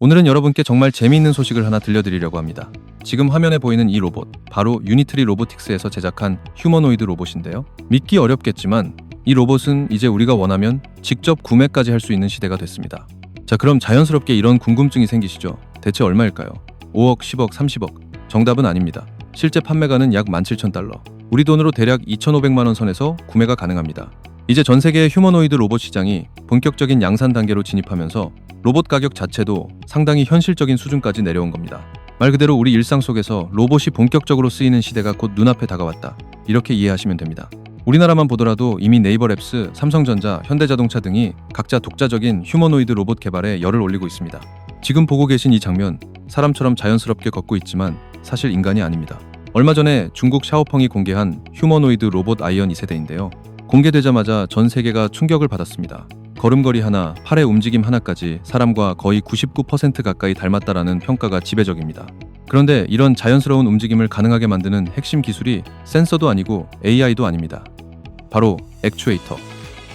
오늘은 여러분께 정말 재미있는 소식을 하나 들려드리려고 합니다. 지금 화면에 보이는 이 로봇, 바로 유니트리 로보틱스에서 제작한 휴머노이드 로봇인데요. 믿기 어렵겠지만 이 로봇은 이제 우리가 원하면 직접 구매까지 할 수 있는 시대가 됐습니다. 자, 그럼 자연스럽게 이런 궁금증이 생기시죠? 대체 얼마일까요? 5억, 10억, 30억? 정답은 아닙니다. 실제 판매가는 약 17,000달러. 우리 돈으로 대략 2,500만 원 선에서 구매가 가능합니다. 이제 전 세계의 휴머노이드 로봇 시장이 본격적인 양산 단계로 진입하면서 로봇 가격 자체도 상당히 현실적인 수준까지 내려온 겁니다. 말 그대로 우리 일상 속에서 로봇이 본격적으로 쓰이는 시대가 곧 눈앞에 다가왔다. 이렇게 이해하시면 됩니다. 우리나라만 보더라도 이미 네이버랩스, 삼성전자, 현대자동차 등이 각자 독자적인 휴머노이드 로봇 개발에 열을 올리고 있습니다. 지금 보고 계신 이 장면, 사람처럼 자연스럽게 걷고 있지만 사실 인간이 아닙니다. 얼마 전에 중국 샤오펑이 공개한 휴머노이드 로봇 아이언 2세대인데요. 공개되자마자 전 세계가 충격을 받았습니다. 걸음걸이 하나, 팔의 움직임 하나까지 사람과 거의 99% 가까이 닮았다라는 평가가 지배적입니다. 그런데 이런 자연스러운 움직임을 가능하게 만드는 핵심 기술이 센서도 아니고 AI도 아닙니다. 바로 액추에이터.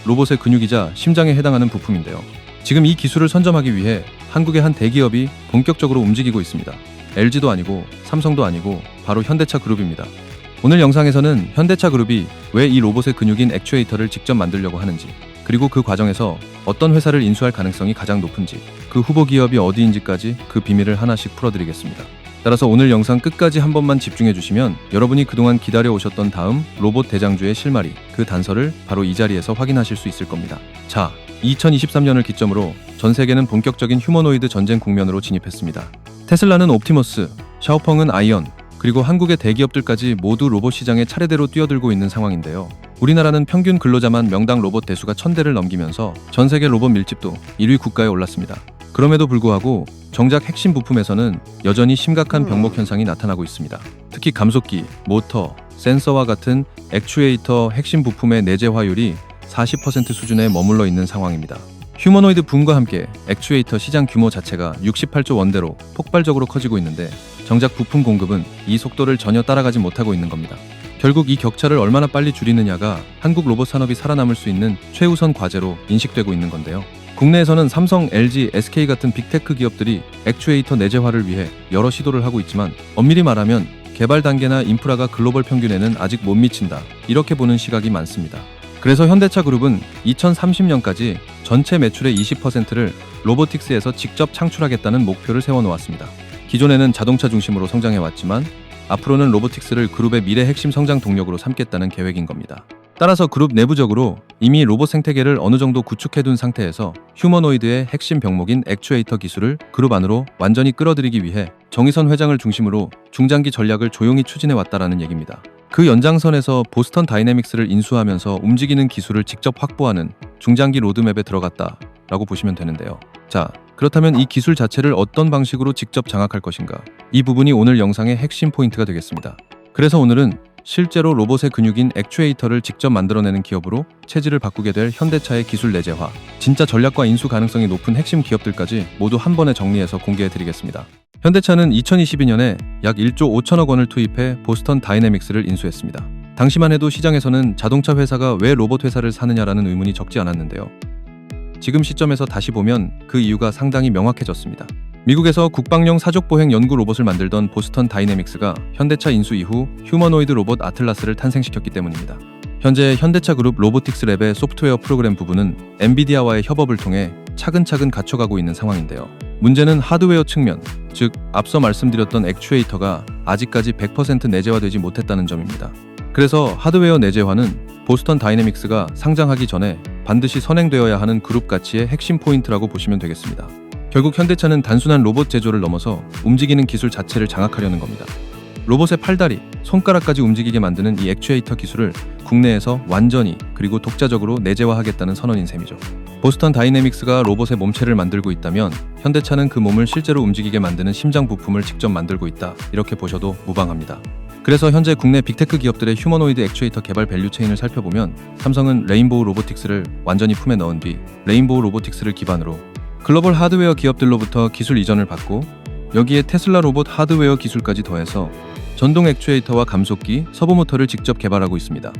로봇의 근육이자 심장에 해당하는 부품인데요. 지금 이 기술을 선점하기 위해 한국의 한 대기업이 본격적으로 움직이고 있습니다. LG도 아니고 삼성도 아니고 바로 현대차 그룹입니다. 오늘 영상에서는 현대차 그룹이 왜 이 로봇의 근육인 액추에이터를 직접 만들려고 하는지, 그리고 그 과정에서 어떤 회사를 인수할 가능성이 가장 높은지, 그 후보 기업이 어디인지까지 그 비밀을 하나씩 풀어드리겠습니다. 따라서 오늘 영상 끝까지 한 번만 집중해주시면 여러분이 그동안 기다려오셨던 다음 로봇 대장주의 실마리, 그 단서를 바로 이 자리에서 확인하실 수 있을 겁니다. 자, 2023년을 기점으로 전 세계는 본격적인 휴머노이드 전쟁 국면으로 진입했습니다. 테슬라는 옵티머스, 샤오펑은 아이언, 그리고 한국의 대기업들까지 모두 로봇 시장에 차례대로 뛰어들고 있는 상황인데요. 우리나라는 평균 근로자만 명당 로봇 대수가 1000대를 넘기면서 전 세계 로봇 밀집도 1위 국가에 올랐습니다. 그럼에도 불구하고 정작 핵심 부품에서는 여전히 심각한 병목 현상이 나타나고 있습니다. 특히 감속기, 모터, 센서와 같은 액추에이터 핵심 부품의 내재화율이 40% 수준에 머물러 있는 상황입니다. 휴머노이드 붐과 함께 액추에이터 시장 규모 자체가 68조 원대로 폭발적으로 커지고 있는데 정작 부품 공급은 이 속도를 전혀 따라가지 못하고 있는 겁니다. 결국 이 격차를 얼마나 빨리 줄이느냐가 한국 로봇 산업이 살아남을 수 있는 최우선 과제로 인식되고 있는 건데요. 국내에서는 삼성, LG, SK 같은 빅테크 기업들이 액추에이터 내재화를 위해 여러 시도를 하고 있지만 엄밀히 말하면 개발 단계나 인프라가 글로벌 평균에는 아직 못 미친다, 이렇게 보는 시각이 많습니다. 그래서 현대차 그룹은 2030년까지 전체 매출의 20%를 로보틱스에서 직접 창출하겠다는 목표를 세워놓았습니다. 기존에는 자동차 중심으로 성장해왔지만 앞으로는 로보틱스를 그룹의 미래 핵심 성장 동력으로 삼겠다는 계획인 겁니다. 따라서 그룹 내부적으로 이미 로봇 생태계를 어느 정도 구축해둔 상태에서 휴머노이드의 핵심 병목인 액추에이터 기술을 그룹 안으로 완전히 끌어들이기 위해 정의선 회장을 중심으로 중장기 전략을 조용히 추진해왔다라는 얘기입니다. 그 연장선에서 보스턴 다이내믹스를 인수하면서 움직이는 기술을 직접 확보하는 중장기 로드맵에 들어갔다라고 보시면 되는데요. 자, 그렇다면 이 기술 자체를 어떤 방식으로 직접 장악할 것인가? 이 부분이 오늘 영상의 핵심 포인트가 되겠습니다. 그래서 오늘은 실제로 로봇의 근육인 액추에이터를 직접 만들어내는 기업으로 체질을 바꾸게 될 현대차의 기술 내재화, 진짜 전략과 인수 가능성이 높은 핵심 기업들까지 모두 한 번에 정리해서 공개해드리겠습니다. 현대차는 2022년에 약 1조 5천억 원을 투입해 보스턴 다이내믹스를 인수했습니다. 당시만 해도 시장에서는 자동차 회사가 왜 로봇 회사를 사느냐라는 의문이 적지 않았는데요. 지금 시점에서 다시 보면 그 이유가 상당히 명확해졌습니다. 미국에서 국방용 사족보행 연구 로봇을 만들던 보스턴 다이내믹스가 현대차 인수 이후 휴머노이드 로봇 아틀라스를 탄생시켰기 때문입니다. 현재 현대차 그룹 로보틱스 랩의 소프트웨어 프로그램 부분은 엔비디아와의 협업을 통해 차근차근 갖춰가고 있는 상황인데요. 문제는 하드웨어 측면, 즉 앞서 말씀드렸던 액추에이터가 아직까지 100% 내재화되지 못했다는 점입니다. 그래서 하드웨어 내재화는 보스턴 다이내믹스가 상장하기 전에 반드시 선행되어야 하는 그룹 가치의 핵심 포인트라고 보시면 되겠습니다. 결국 현대차는 단순한 로봇 제조를 넘어서 움직이는 기술 자체를 장악하려는 겁니다. 로봇의 팔다리, 손가락까지 움직이게 만드는 이 액추에이터 기술을 국내에서 완전히 그리고 독자적으로 내재화하겠다는 선언인 셈이죠. 보스턴 다이내믹스가 로봇의 몸체를 만들고 있다면 현대차는 그 몸을 실제로 움직이게 만드는 심장 부품을 직접 만들고 있다, 이렇게 보셔도 무방합니다. 그래서 현재 국내 빅테크 기업들의 휴머노이드 액추에이터 개발 밸류체인을 살펴보면 삼성은 레인보우 로보틱스를 완전히 품에 넣은 뒤 레인보우 로보틱스를 기반으로 글로벌 하드웨어 기업들로부터 기술 이전을 받고 여기에 테슬라 로봇 하드웨어 기술까지 더해서 전동 액추에이터와 감속기, 서브모터를 직접 개발하고 있습니다.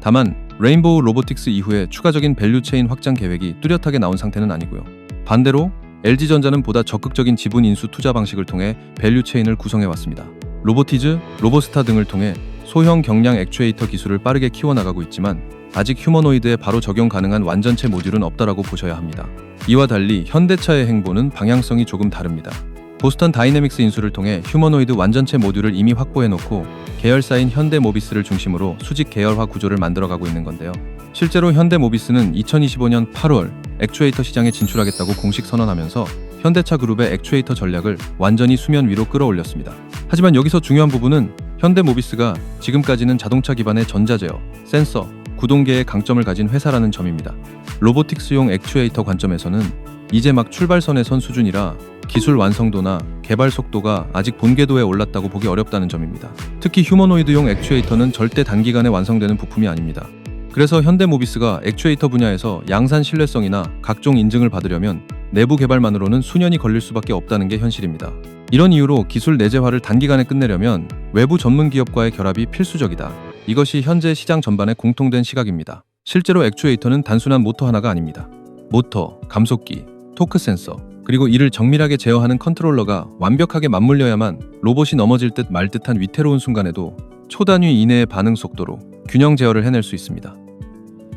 다만 레인보우 로보틱스 이후에 추가적인 밸류체인 확장 계획이 뚜렷하게 나온 상태는 아니고요. 반대로 LG전자는 보다 적극적인 지분 인수 투자 방식을 통해 밸류 체인을 구성해왔습니다. 로보티즈, 로보스타 등을 통해 소형 경량 액추에이터 기술을 빠르게 키워나가고 있지만 아직 휴머노이드에 바로 적용 가능한 완전체 모듈은 없다라고 보셔야 합니다. 이와 달리 현대차의 행보는 방향성이 조금 다릅니다. 보스턴 다이내믹스 인수를 통해 휴머노이드 완전체 모듈을 이미 확보해놓고 계열사인 현대모비스를 중심으로 수직 계열화 구조를 만들어가고 있는 건데요. 실제로 현대모비스는 2025년 8월 액추에이터 시장에 진출하겠다고 공식 선언하면서 현대차 그룹의 액추에이터 전략을 완전히 수면 위로 끌어올렸습니다. 하지만 여기서 중요한 부분은 현대모비스가 지금까지는 자동차 기반의 전자제어, 센서, 구동계의 강점을 가진 회사라는 점입니다. 로보틱스용 액추에이터 관점에서는 이제 막 출발선에 선 수준이라 기술 완성도나 개발 속도가 아직 본궤도에 올랐다고 보기 어렵다는 점입니다. 특히 휴머노이드용 액추에이터는 절대 단기간에 완성되는 부품이 아닙니다. 그래서 현대모비스가 액추에이터 분야에서 양산 신뢰성이나 각종 인증을 받으려면 내부 개발만으로는 수년이 걸릴 수밖에 없다는 게 현실입니다. 이런 이유로 기술 내재화를 단기간에 끝내려면 외부 전문 기업과의 결합이 필수적이다. 이것이 현재 시장 전반의 공통된 시각입니다. 실제로 액추에이터는 단순한 모터 하나가 아닙니다. 모터, 감속기, 토크 센서, 그리고 이를 정밀하게 제어하는 컨트롤러가 완벽하게 맞물려야만 로봇이 넘어질 듯 말 듯한 위태로운 순간에도 초단위 이내의 반응 속도로 균형 제어를 해낼 수 있습니다.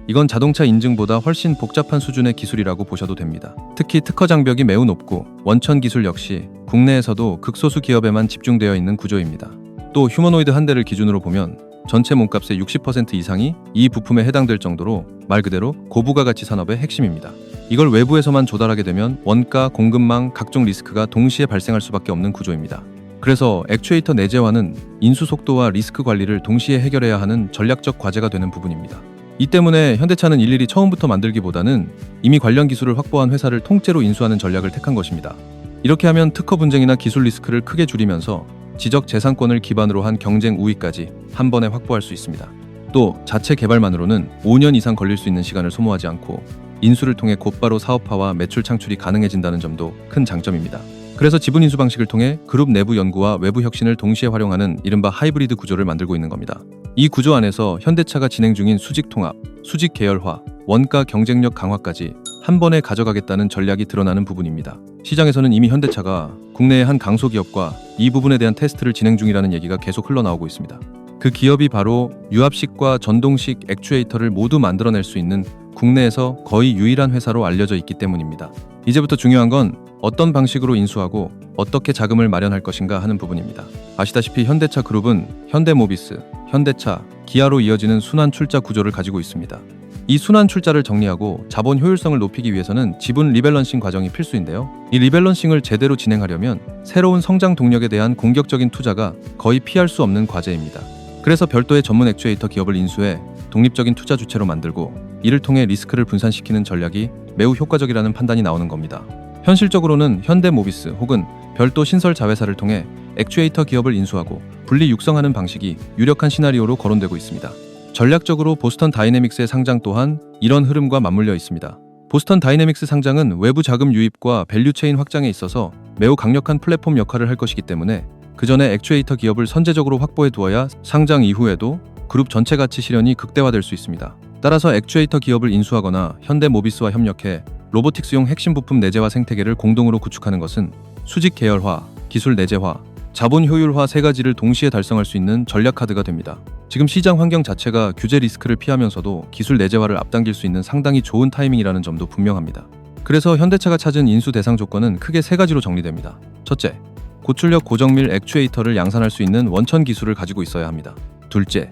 이건 자동차 인증보다 훨씬 복잡한 수준의 기술이라고 보셔도 됩니다. 특히 특허 장벽이 매우 높고 원천 기술 역시 국내에서도 극소수 기업에만 집중되어 있는 구조입니다. 또 휴머노이드 한 대를 기준으로 보면 전체 몸값의 60% 이상이 이 부품에 해당될 정도로 말 그대로 고부가가치 산업의 핵심입니다. 이걸 외부에서만 조달하게 되면 원가, 공급망, 각종 리스크가 동시에 발생할 수밖에 없는 구조입니다. 그래서 액추에이터 내재화는 인수 속도와 리스크 관리를 동시에 해결해야 하는 전략적 과제가 되는 부분입니다. 이 때문에 현대차는 일일이 처음부터 만들기보다는 이미 관련 기술을 확보한 회사를 통째로 인수하는 전략을 택한 것입니다. 이렇게 하면 특허 분쟁이나 기술 리스크를 크게 줄이면서 지적 재산권을 기반으로 한 경쟁 우위까지 한 번에 확보할 수 있습니다. 또 자체 개발만으로는 5년 이상 걸릴 수 있는 시간을 소모하지 않고 인수를 통해 곧바로 사업화와 매출 창출이 가능해진다는 점도 큰 장점입니다. 그래서 지분 인수 방식을 통해 그룹 내부 연구와 외부 혁신을 동시에 활용하는 이른바 하이브리드 구조를 만들고 있는 겁니다. 이 구조 안에서 현대차가 진행 중인 수직 통합, 수직 계열화, 원가 경쟁력 강화까지 한 번에 가져가겠다는 전략이 드러나는 부분입니다. 시장에서는 이미 현대차가 국내의 한 강소기업과 이 부분에 대한 테스트를 진행 중이라는 얘기가 계속 흘러나오고 있습니다. 그 기업이 바로 유압식과 전동식 액추에이터를 모두 만들어낼 수 있는 국내에서 거의 유일한 회사로 알려져 있기 때문입니다. 이제부터 중요한 건 어떤 방식으로 인수하고 어떻게 자금을 마련할 것인가 하는 부분입니다. 아시다시피 현대차 그룹은 현대모비스, 현대차, 기아로 이어지는 순환 출자 구조를 가지고 있습니다. 이 순환 출자를 정리하고 자본 효율성을 높이기 위해서는 지분 리밸런싱 과정이 필수인데요. 이 리밸런싱을 제대로 진행하려면 새로운 성장 동력에 대한 공격적인 투자가 거의 피할 수 없는 과제입니다. 그래서 별도의 전문 액추에이터 기업을 인수해 독립적인 투자 주체로 만들고 이를 통해 리스크를 분산시키는 전략이 매우 효과적이라는 판단이 나오는 겁니다. 현실적으로는 현대모비스 혹은 별도 신설 자회사를 통해 액추에이터 기업을 인수하고 분리 육성하는 방식이 유력한 시나리오로 거론되고 있습니다. 전략적으로 보스턴 다이내믹스의 상장 또한 이런 흐름과 맞물려 있습니다. 보스턴 다이내믹스 상장은 외부 자금 유입과 밸류체인 확장에 있어서 매우 강력한 플랫폼 역할을 할 것이기 때문에 그 전에 액추에이터 기업을 선제적으로 확보해 두어야 상장 이후에도 그룹 전체 가치 실현이 극대화될 수 있습니다. 따라서 액추에이터 기업을 인수하거나 현대모비스와 협력해 로보틱스용 핵심 부품 내재화 생태계를 공동으로 구축하는 것은 수직 계열화, 기술 내재화, 자본 효율화 세 가지를 동시에 달성할 수 있는 전략 카드가 됩니다. 지금 시장 환경 자체가 규제 리스크를 피하면서도 기술 내재화를 앞당길 수 있는 상당히 좋은 타이밍이라는 점도 분명합니다. 그래서 현대차가 찾은 인수 대상 조건은 크게 세 가지로 정리됩니다. 첫째, 고출력 고정밀 액추에이터를 양산할 수 있는 원천 기술을 가지고 있어야 합니다. 둘째,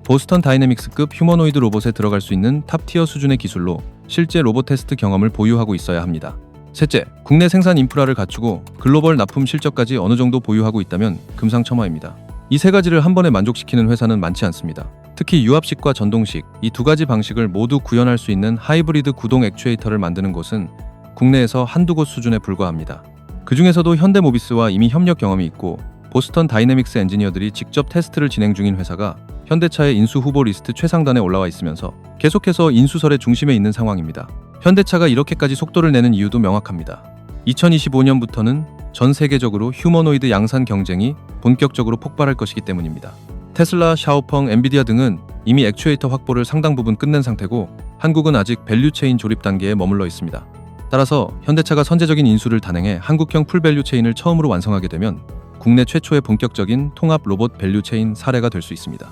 보스턴 다이내믹스급 휴머노이드 로봇에 들어갈 수 있는 탑티어 수준의 기술로 실제 로봇 테스트 경험을 보유하고 있어야 합니다. 셋째, 국내 생산 인프라를 갖추고 글로벌 납품 실적까지 어느 정도 보유하고 있다면 금상첨화입니다. 이 세 가지를 한 번에 만족시키는 회사는 많지 않습니다. 특히 유압식과 전동식, 이 두 가지 방식을 모두 구현할 수 있는 하이브리드 구동 액추에이터를 만드는 곳은 국내에서 한두 곳 수준에 불과합니다. 그 중에서도 현대모비스와 이미 협력 경험이 있고 보스턴 다이내믹스 엔지니어들이 직접 테스트를 진행 중인 회사가 현대차의 인수 후보 리스트 최상단에 올라와 있으면서 계속해서 인수설의 중심에 있는 상황입니다. 현대차가 이렇게까지 속도를 내는 이유도 명확합니다. 2025년부터는 전 세계적으로 휴머노이드 양산 경쟁이 본격적으로 폭발할 것이기 때문입니다. 테슬라, 샤오펑, 엔비디아 등은 이미 액추에이터 확보를 상당 부분 끝낸 상태고 한국은 아직 밸류체인 조립 단계에 머물러 있습니다. 따라서 현대차가 선제적인 인수를 단행해 한국형 풀밸류 체인을 처음으로 완성하게 되면 국내 최초의 본격적인 통합 로봇 밸류 체인 사례가 될 수 있습니다.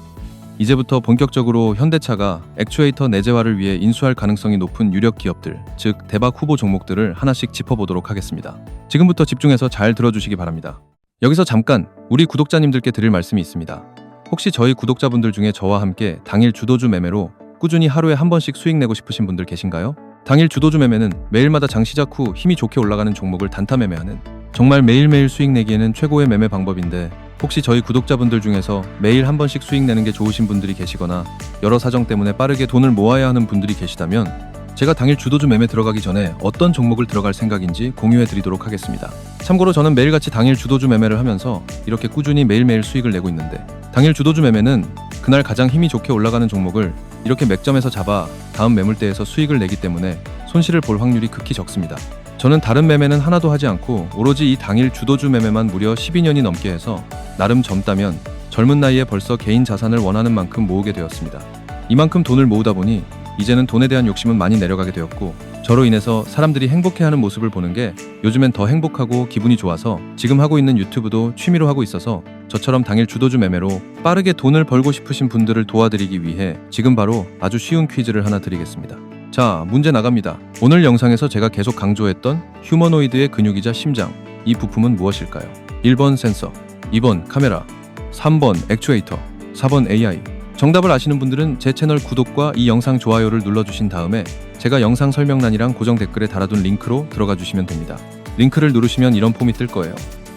이제부터 본격적으로 현대차가 액추에이터 내재화를 위해 인수할 가능성이 높은 유력 기업들, 즉 대박 후보 종목들을 하나씩 짚어보도록 하겠습니다. 지금부터 집중해서 잘 들어주시기 바랍니다. 여기서 잠깐 우리 구독자님들께 드릴 말씀이 있습니다. 혹시 저희 구독자분들 중에 저와 함께 당일 주도주 매매로 꾸준히 하루에 한 번씩 수익 내고 싶으신 분들 계신가요? 당일 주도주 매매는 매일마다 장 시작 후 힘이 좋게 올라가는 종목을 단타 매매하는 정말 매일매일 수익 내기에는 최고의 매매 방법인데, 혹시 저희 구독자분들 중에서 매일 한 번씩 수익 내는 게 좋으신 분들이 계시거나 여러 사정 때문에 빠르게 돈을 모아야 하는 분들이 계시다면 제가 당일 주도주 매매 들어가기 전에 어떤 종목을 들어갈 생각인지 공유해 드리도록 하겠습니다. 참고로 저는 매일같이 당일 주도주 매매를 하면서 이렇게 꾸준히 매일매일 수익을 내고 있는데, 당일 주도주 매매는 그날 가장 힘이 좋게 올라가는 종목을 이렇게 맥점에서 잡아 다음 매물대에서 수익을 내기 때문에 손실을 볼 확률이 극히 적습니다. 저는 다른 매매는 하나도 하지 않고 오로지 이 당일 주도주 매매만 무려 12년이 넘게 해서 나름 젊다면 젊은 나이에 벌써 개인 자산을 원하는 만큼 모으게 되었습니다. 이만큼 돈을 모으다 보니 이제는 돈에 대한 욕심은 많이 내려가게 되었고, 저로 인해서 사람들이 행복해하는 모습을 보는 게 요즘엔 더 행복하고 기분이 좋아서 지금 하고 있는 유튜브도 취미로 하고 있어서 저처럼 당일 주도주 매매로 빠르게 돈을 벌고 싶으신 분들을 도와드리기 위해 지금 바로 아주 쉬운 퀴즈를 하나 드리겠습니다. 자, 문제 나갑니다. 오늘 영상에서 제가 계속 강조했던 휴머노이드의 근육이자 심장, 이 부품은 무엇일까요? 1번 센서, 2번 카메라, 3번 액추에이터, 4번 AI. 정답을 아시는 분들은 제 채널 구독과 이 영상 좋아요를 눌러주신 다음에 제가 영상 설명란이랑 고정 댓글에 달아둔 링크로 들어가 주시면 됩니다. 링크를 누르시면 이런 폼이 뜰 거예요.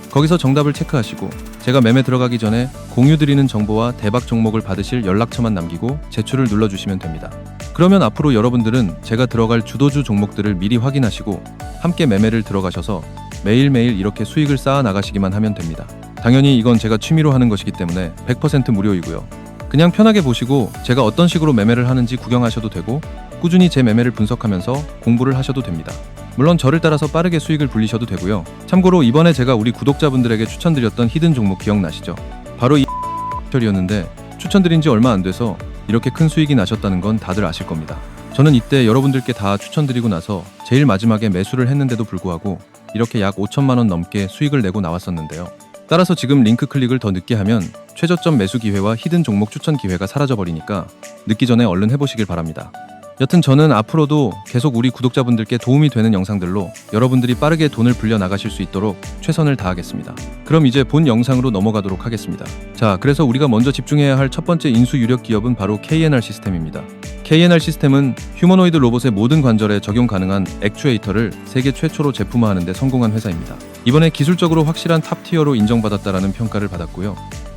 거기서 정답을 체크하시고 제가 매매 들어가기 전에 공유드리는 정보와 대박 종목을 받으실 연락처만 남기고 제출을 눌러주시면 됩니다. 그러면 앞으로 여러분들은 제가 들어갈 주도주 종목들을 미리 확인하시고 함께 매매를 들어가셔서 매일매일 이렇게 수익을 쌓아 나가시기만 하면 됩니다. 당연히 이건 제가 취미로 하는 것이기 때문에 100% 무료이고요. 그냥 편하게 보시고 제가 어떤 식으로 매매를 하는지 구경하셔도 되고 꾸준히 제 매매를 분석하면서 공부를 하셔도 됩니다. 물론 저를 따라서 빠르게 수익을 불리셔도 되고요. 참고로 이번에 제가 우리 구독자분들에게 추천드렸던 히든 종목 기억나시죠? 바로 이 혈이었는데 추천드린 지 얼마 안 돼서 이렇게 큰 수익이 나셨다는 건 다들 아실 겁니다. 저는 이때 여러분들께 다 추천드리고 나서 제일 마지막에 매수를 했는데도 불구하고 이렇게 약 5천만 원 넘게 수익을 내고 나왔었는데요. 따라서 지금 링크 클릭을 더 늦게 하면 최저점 매수 기회와 히든 종목 추천 기회가 사라져버리니까 늦기 전에 얼른 해보시길 바랍니다. 여튼 저는 앞으로도 계속 우리 구독자분들께 도움이 되는 영상들로 여러분들이 빠르게 돈을 불려 나가실 수 있도록 최선을 다하겠습니다. 그럼 이제 본 영상으로 넘어가도록 하겠습니다. 자, 그래서 우리가 먼저 집중해야 할 첫 번째 인수 유력 기업은 바로 KNR 시스템입니다. KNR 시스템은 휴머노이드 로봇의 모든 관절에 적용 가능한 액추에이터를 세계 최초로 제품화하는 데 성공한 회사입니다. 이번에 기술적으로 확실한 탑티어로 인정받았다라는 평가를 받았고요.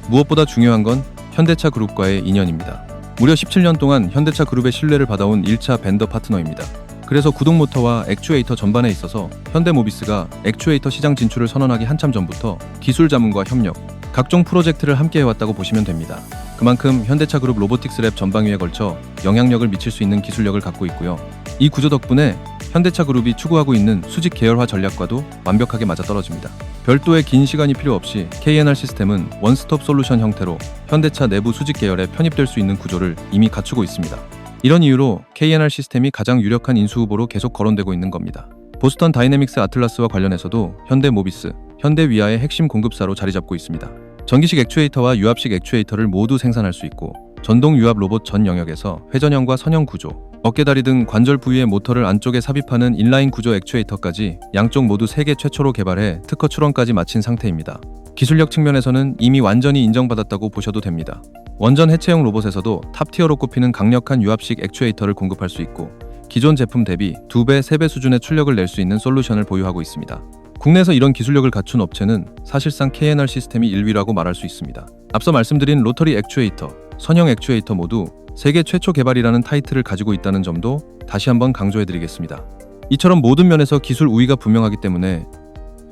무엇보다 중요한 건 현대차 그룹과의 인연입니다. 무려 17년 동안 현대차 그룹의 신뢰를 받아온 1차 벤더 파트너입니다. 그래서 구동모터와 액추에이터 전반에 있어서 현대모비스가 액추에이터 시장 진출을 선언하기 한참 전부터 기술 자문과 협력, 각종 프로젝트를 함께 해왔다고 보시면 됩니다. 그만큼 현대차 그룹 로보틱스 랩 전방위에 걸쳐 영향력을 미칠 수 있는 기술력을 갖고 있고요. 이 구조 덕분에 현대차 그룹이 추구하고 있는 수직 계열화 전략과도 완벽하게 맞아떨어집니다. 별도의 긴 시간이 필요 없이 KNR 시스템은 원스톱 솔루션 형태로 현대차 내부 수직 계열에 편입될 수 있는 구조를 이미 갖추고 있습니다. 이런 이유로 KNR 시스템이 가장 유력한 인수 후보로 계속 거론되고 있는 겁니다. 보스턴 다이내믹스 아틀라스와 관련해서도 현대모비스, 현대위아의 핵심 공급사로 자리 잡고 있습니다. 전기식 액추에이터와 유압식 액추에이터를 모두 생산할 수 있고 전동 유압 로봇 전 영역에서 회전형과 선형 구조, 어깨다리 등 관절 부위의 모터를 안쪽에 삽입하는 인라인 구조 액추에이터까지 양쪽 모두 세계 최초로 개발해 특허 출원까지 마친 상태입니다. 기술력 측면에서는 이미 완전히 인정받았다고 보셔도 됩니다. 원전 해체형 로봇에서도 탑티어로 꼽히는 강력한 유압식 액추에이터를 공급할 수 있고 기존 제품 대비 2배, 3배 수준의 출력을 낼 수 있는 솔루션을 보유하고 있습니다. 국내에서 이런 기술력을 갖춘 업체는 사실상 KNR 시스템이 1위라고 말할 수 있습니다. 앞서 말씀드린 로터리 액추에이터, 선형 액추에이터 모두 세계 최초 개발이라는 타이틀을 가지고 있다는 점도 다시 한번 강조해드리겠습니다. 이처럼 모든 면에서 기술 우위가 분명하기 때문에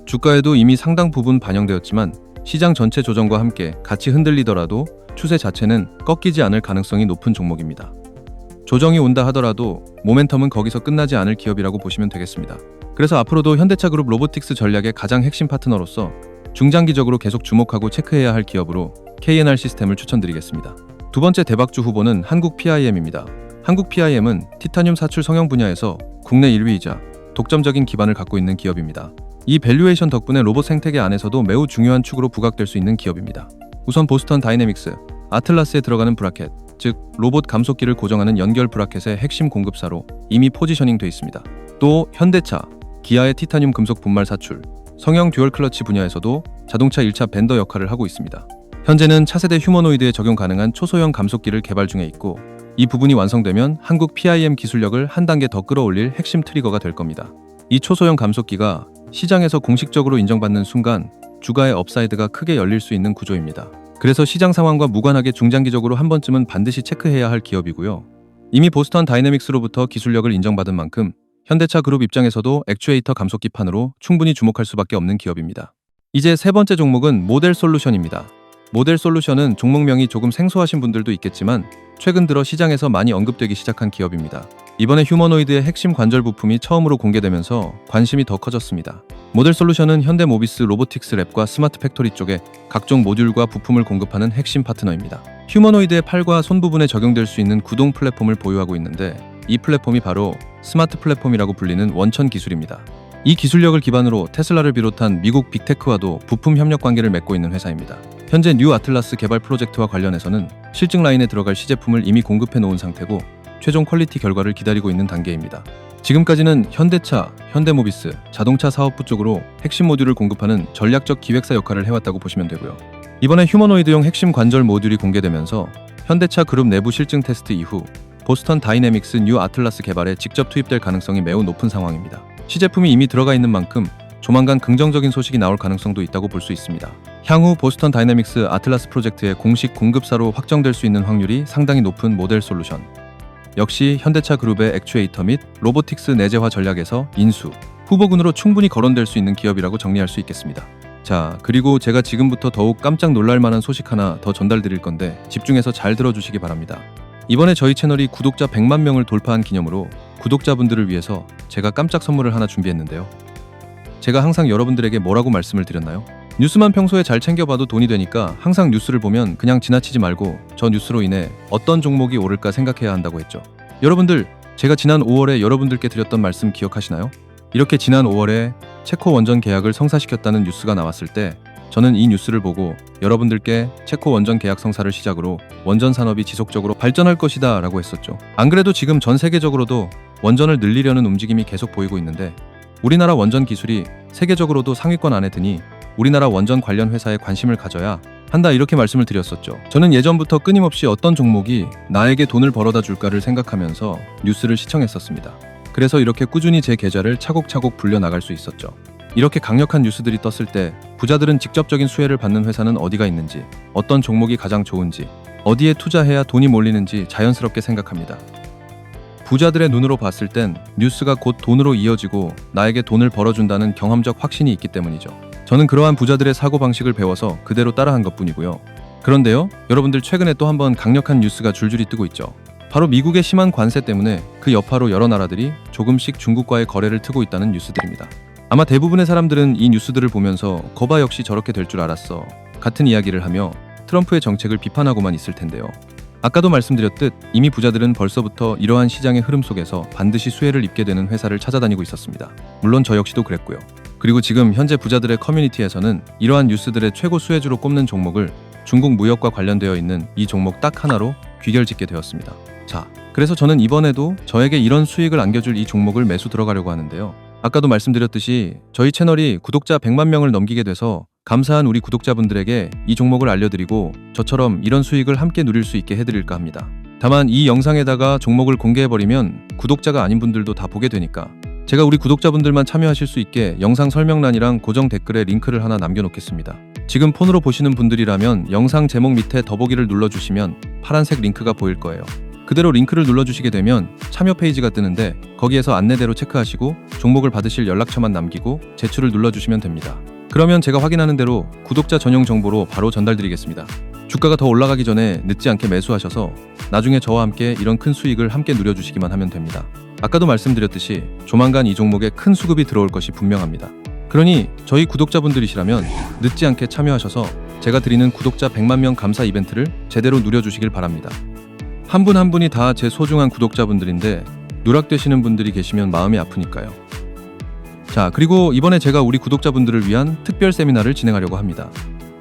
주가에도 이미 상당 부분 반영되었지만 시장 전체 조정과 함께 같이 흔들리더라도 추세 자체는 꺾이지 않을 가능성이 높은 종목입니다. 조정이 온다 하더라도 모멘텀은 거기서 끝나지 않을 기업이라고 보시면 되겠습니다. 그래서 앞으로도 현대차 그룹 로보틱스 전략의 가장 핵심 파트너로서 중장기적으로 계속 주목하고 체크해야 할 기업으로 KNR 시스템을 추천드리겠습니다. 두 번째 대박주 후보는 한국 PIM입니다. 한국 PIM은 티타늄 사출 성형 분야에서 국내 1위이자 독점적인 기반을 갖고 있는 기업입니다. 이 밸류에이션 덕분에 로봇 생태계 안에서도 매우 중요한 축으로 부각될 수 있는 기업입니다. 우선 보스턴 다이내믹스, 아틀라스에 들어가는 브라켓, 즉 로봇 감속기를 고정하는 연결 브라켓의 핵심 공급사로 이미 포지셔닝 돼 있습니다. 또 현대차, 기아의 티타늄 금속 분말 사출, 성형 듀얼 클러치 분야에서도 자동차 1차 벤더 역할을 하고 있습니다. 현재는 차세대 휴머노이드에 적용 가능한 초소형 감속기를 개발 중에 있고 이 부분이 완성되면 한국 PIM 기술력을 한 단계 더 끌어올릴 핵심 트리거가 될 겁니다. 이 초소형 감속기가 시장에서 공식적으로 인정받는 순간 주가의 업사이드가 크게 열릴 수 있는 구조입니다. 그래서 시장 상황과 무관하게 중장기적으로 한 번쯤은 반드시 체크해야 할 기업이고요. 이미 보스턴 다이내믹스로부터 기술력을 인정받은 만큼 현대차 그룹 입장에서도 액추에이터 감속기판으로 충분히 주목할 수밖에 없는 기업입니다. 이제 세 번째 종목은 모델 솔루션입니다. 모델 솔루션은 종목명이 조금 생소하신 분들도 있겠지만 최근 들어 시장에서 많이 언급되기 시작한 기업입니다. 이번에 휴머노이드의 핵심 관절 부품이 처음으로 공개되면서 관심이 더 커졌습니다. 모델 솔루션은 현대모비스 로보틱스 랩과 스마트 팩토리 쪽에 각종 모듈과 부품을 공급하는 핵심 파트너입니다. 휴머노이드의 팔과 손 부분에 적용될 수 있는 구동 플랫폼을 보유하고 있는데 이 플랫폼이 바로 스마트 플랫폼이라고 불리는 원천 기술입니다. 이 기술력을 기반으로 테슬라를 비롯한 미국 빅테크와도 부품 협력 관계를 맺고 있는 회사입니다. 현재 뉴 아틀라스 개발 프로젝트와 관련해서는 실증 라인에 들어갈 시제품을 이미 공급해 놓은 상태고 최종 퀄리티 결과를 기다리고 있는 단계입니다. 지금까지는 현대차, 현대모비스, 자동차 사업부 쪽으로 핵심 모듈을 공급하는 전략적 기획사 역할을 해왔다고 보시면 되고요. 이번에 휴머노이드용 핵심 관절 모듈이 공개되면서 현대차 그룹 내부 실증 테스트 이후 보스턴 다이내믹스 뉴 아틀라스 개발에 직접 투입될 가능성이 매우 높은 상황입니다. 시제품이 이미 들어가 있는 만큼 조만간 긍정적인 소식이 나올 가능성도 있다고 볼 수 있습니다. 향후 보스턴 다이내믹스 아틀라스 프로젝트의 공식 공급사로 확정될 수 있는 확률이 상당히 높은 모델 솔루션. 역시 현대차 그룹의 액추에이터 및 로보틱스 내재화 전략에서 인수, 후보군으로 충분히 거론될 수 있는 기업이라고 정리할 수 있겠습니다. 자, 그리고 제가 지금부터 더욱 깜짝 놀랄 만한 소식 하나 더 전달드릴 건데 집중해서 잘 들어주시기 바랍니다. 이번에 저희 채널이 구독자 100만 명을 돌파한 기념으로 구독자분들을 위해서 제가 깜짝 선물을 하나 준비했는데요. 제가 항상 여러분들에게 뭐라고 말씀을 드렸나요? 뉴스만 평소에 잘 챙겨봐도 돈이 되니까 항상 뉴스를 보면 그냥 지나치지 말고 저 뉴스로 인해 어떤 종목이 오를까 생각해야 한다고 했죠. 여러분들, 제가 지난 5월에 여러분들께 드렸던 말씀 기억하시나요? 이렇게 지난 5월에 체코 원전 계약을 성사시켰다는 뉴스가 나왔을 때 저는 이 뉴스를 보고 여러분들께 체코 원전 계약 성사를 시작으로 원전 산업이 지속적으로 발전할 것이다 라고 했었죠. 안 그래도 지금 전 세계적으로도 원전을 늘리려는 움직임이 계속 보이고 있는데 우리나라 원전 기술이 세계적으로도 상위권 안에 드니 우리나라 원전 관련 회사에 관심을 가져야 한다 이렇게 말씀을 드렸었죠. 저는 예전부터 끊임없이 어떤 종목이 나에게 돈을 벌어다 줄까를 생각하면서 뉴스를 시청했었습니다. 그래서 이렇게 꾸준히 제 계좌를 차곡차곡 불려나갈 수 있었죠. 이렇게 강력한 뉴스들이 떴을 때 부자들은 직접적인 수혜를 받는 회사는 어디가 있는지, 어떤 종목이 가장 좋은지, 어디에 투자해야 돈이 몰리는지 자연스럽게 생각합니다. 부자들의 눈으로 봤을 땐 뉴스가 곧 돈으로 이어지고 나에게 돈을 벌어준다는 경험적 확신이 있기 때문이죠. 저는 그러한 부자들의 사고방식을 배워서 그대로 따라한 것뿐이고요. 그런데요, 여러분들 최근에 또 한번 강력한 뉴스가 줄줄이 뜨고 있죠. 바로 미국의 심한 관세 때문에 그 여파로 여러 나라들이 조금씩 중국과의 거래를 트고 있다는 뉴스들입니다. 아마 대부분의 사람들은 이 뉴스들을 보면서 거봐 역시 저렇게 될 줄 알았어 같은 이야기를 하며 트럼프의 정책을 비판하고만 있을 텐데요. 아까도 말씀드렸듯 이미 부자들은 벌써부터 이러한 시장의 흐름 속에서 반드시 수혜를 입게 되는 회사를 찾아다니고 있었습니다. 물론 저 역시도 그랬고요. 그리고 지금 현재 부자들의 커뮤니티에서는 이러한 뉴스들의 최고 수혜주로 꼽는 종목을 중국 무역과 관련되어 있는 이 종목 딱 하나로 귀결짓게 되었습니다. 자, 그래서 저는 이번에도 저에게 이런 수익을 안겨줄 이 종목을 매수 들어가려고 하는데요. 아까도 말씀드렸듯이 저희 채널이 구독자 100만 명을 넘기게 돼서 감사한 우리 구독자분들에게 이 종목을 알려드리고 저처럼 이런 수익을 함께 누릴 수 있게 해드릴까 합니다. 다만 이 영상에다가 종목을 공개해버리면 구독자가 아닌 분들도 다 보게 되니까 제가 우리 구독자분들만 참여하실 수 있게 영상 설명란이랑 고정 댓글에 링크를 하나 남겨놓겠습니다. 지금 폰으로 보시는 분들이라면 영상 제목 밑에 더보기를 눌러주시면 파란색 링크가 보일 거예요. 그대로 링크를 눌러주시게 되면 참여 페이지가 뜨는데 거기에서 안내대로 체크하시고 종목을 받으실 연락처만 남기고 제출을 눌러주시면 됩니다. 그러면 제가 확인하는 대로 구독자 전용 정보로 바로 전달드리겠습니다. 주가가 더 올라가기 전에 늦지 않게 매수하셔서 나중에 저와 함께 이런 큰 수익을 함께 누려주시기만 하면 됩니다. 아까도 말씀드렸듯이 조만간 이 종목에 큰 수급이 들어올 것이 분명합니다. 그러니 저희 구독자분들이시라면 늦지 않게 참여하셔서 제가 드리는 구독자 100만 명 감사 이벤트를 제대로 누려주시길 바랍니다. 한 분 한 분이 다 제 소중한 구독자분들인데 누락되시는 분들이 계시면 마음이 아프니까요. 자, 그리고 이번에 제가 우리 구독자분들을 위한 특별 세미나를 진행하려고 합니다.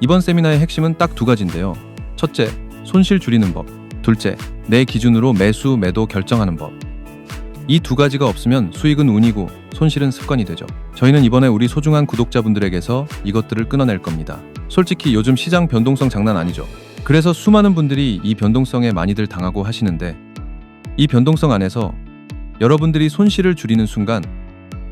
이번 세미나의 핵심은 딱 두 가지인데요. 첫째, 손실 줄이는 법. 둘째, 내 기준으로 매수, 매도 결정하는 법. 이 두 가지가 없으면 수익은 운이고 손실은 습관이 되죠. 저희는 이번에 우리 소중한 구독자분들에게서 이것들을 끊어낼 겁니다. 솔직히 요즘 시장 변동성 장난 아니죠. 그래서 수많은 분들이 이 변동성에 많이들 당하고 하시는데, 이 변동성 안에서 여러분들이 손실을 줄이는 순간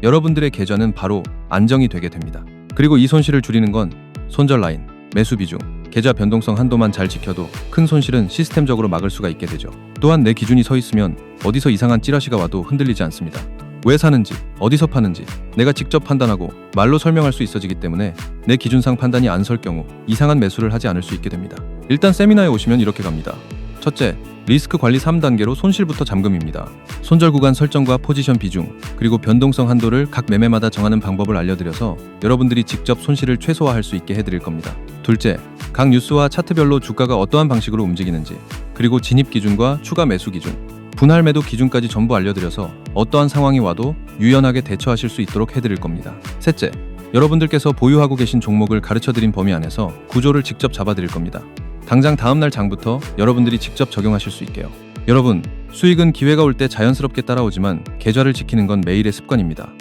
여러분들의 계좌는 바로 안정이 되게 됩니다. 그리고 이 손실을 줄이는 건 손절 라인, 매수 비중, 계좌 변동성 한도만 잘 지켜도 큰 손실은 시스템적으로 막을 수가 있게 되죠. 또한 내 기준이 서 있으면 어디서 이상한 찌라시가 와도 흔들리지 않습니다. 왜 사는지, 어디서 파는지 내가 직접 판단하고 말로 설명할 수 있어지기 때문에 내 기준상 판단이 안 설 경우 이상한 매수를 하지 않을 수 있게 됩니다. 일단 세미나에 오시면 이렇게 갑니다. 첫째, 리스크 관리 3단계로 손실부터 잠금입니다. 손절 구간 설정과 포지션 비중, 그리고 변동성 한도를 각 매매마다 정하는 방법을 알려드려서 여러분들이 직접 손실을 최소화할 수 있게 해드릴 겁니다. 둘째, 각 뉴스와 차트별로 주가가 어떠한 방식으로 움직이는지, 그리고 진입 기준과 추가 매수 기준, 분할 매도 기준까지 전부 알려드려서 어떠한 상황이 와도 유연하게 대처하실 수 있도록 해드릴 겁니다. 셋째, 여러분들께서 보유하고 계신 종목을 가르쳐드린 범위 안에서 구조를 직접 잡아드릴 겁니다. 당장 다음날 장부터 여러분들이 직접 적용하실 수 있게요. 여러분, 수익은 기회가 올 때 자연스럽게 따라오지만 계좌를 지키는 건 매일의 습관입니다.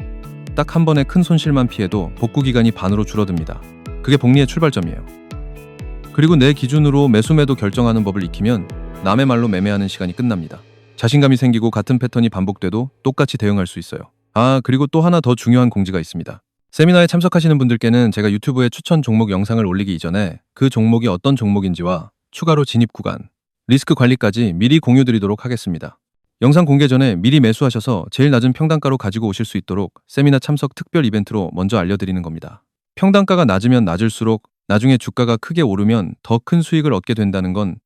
딱 한 번에 큰 손실만 피해도 복구 기간이 반으로 줄어듭니다. 그게 복리의 출발점이에요. 그리고 내 기준으로 매수 매도 결정하는 법을 익히면 남의 말로 매매하는 시간이 끝납니다. 자신감이 생기고 같은 패턴이 반복돼도 똑같이 대응할 수 있어요. 그리고 또 하나 더 중요한 공지가 있습니다. 세미나에 참석하시는 분들께는 제가 유튜브에 추천 종목 영상을 올리기 이전에 그 종목이 어떤 종목인지와 추가로 진입 구간, 리스크 관리까지 미리 공유드리도록 하겠습니다. 영상 공개 전에 미리 매수하셔서 제일 낮은 평단가로 가지고 오실 수 있도록 세미나 참석 특별 이벤트로 먼저 알려드리는 겁니다. 평단가가 낮으면 낮을수록 나중에 주가가 크게 오르면 더 큰 수익을 얻게 된다는 건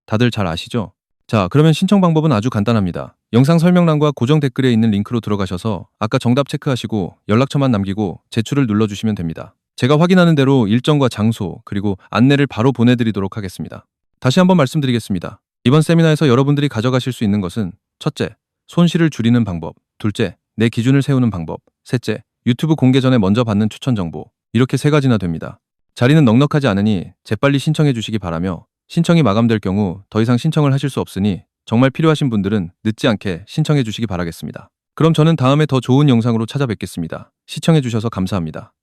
다들 잘 아시죠? 자, 그러면 신청 방법은 아주 간단합니다. 영상 설명란과 고정 댓글에 있는 링크로 들어가셔서 아까 정답 체크하시고 연락처만 남기고 제출을 눌러주시면 됩니다. 제가 확인하는 대로 일정과 장소, 그리고 안내를 바로 보내드리도록 하겠습니다. 다시 한번 말씀드리겠습니다. 이번 세미나에서 여러분들이 가져가실 수 있는 것은 첫째, 손실을 줄이는 방법. 둘째, 내 기준을 세우는 방법. 셋째, 유튜브 공개 전에 먼저 받는 추천 정보. 이렇게 세 가지나 됩니다. 자리는 넉넉하지 않으니 재빨리 신청해 주시기 바라며, 신청이 마감될 경우 더 이상 신청을 하실 수 없으니 정말 필요하신 분들은 늦지 않게 신청해 주시기 바라겠습니다. 그럼 저는 다음에 더 좋은 영상으로 찾아뵙겠습니다. 시청해 주셔서 감사합니다.